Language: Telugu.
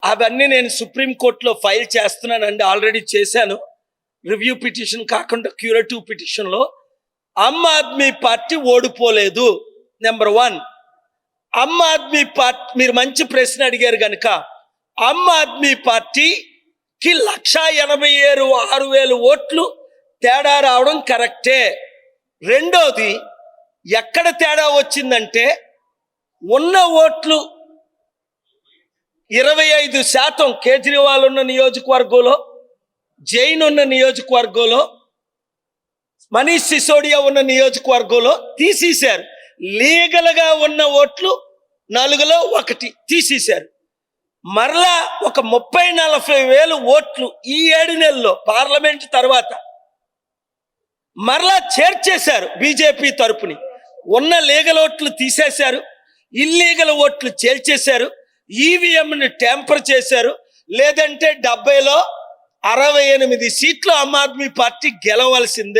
అవన్నీ నేను సుప్రీంకోర్టులో ఫైల్ చేస్తున్నానండి, ఆల్రెడీ చేశాను. రివ్యూ పిటిషన్ కాకుండా క్యూరేటివ్ పిటిషన్లో Aam Aadmi party ఓడిపోలేదు. Number 1, Aam Aadmi party, మీరు మంచి ప్రశ్న అడిగారు కనుక ఆమ్ ఆద్మీ పార్టీకి 1,87,6,000 ఓట్లు తేడా రావడం కరెక్టే. రెండోది, ఎక్కడ తేడా వచ్చిందంటే ఉన్న ఓట్లు 25% కేజ్రీవాల్ ఉన్న నియోజకవర్గంలో, జైన్ ఉన్న నియోజకవర్గంలో, మనీష్ సిసోడియా ఉన్న నియోజకవర్గంలో తీసేశారు. లీగల్గా ఉన్న ఓట్లు 4లో 1 తీసేశారు. మరలా ఒక 30-40 వేలు ఓట్లు ఈ 7 నెలల్లో పార్లమెంట్ తర్వాత మరలా చేర్చేశారు. బీజేపీ తరపుని ఉన్న లీగల్ ఓట్లు తీసేశారు, ఇల్లీగల్ ఓట్లు చేర్చేశారు, ఈవీఎంని ట్యాంపర్ చేశారు. లేదంటే 70లో 68 సీట్లు ఆమ్ ఆద్మీ పార్టీ గెలవాల్సిందే.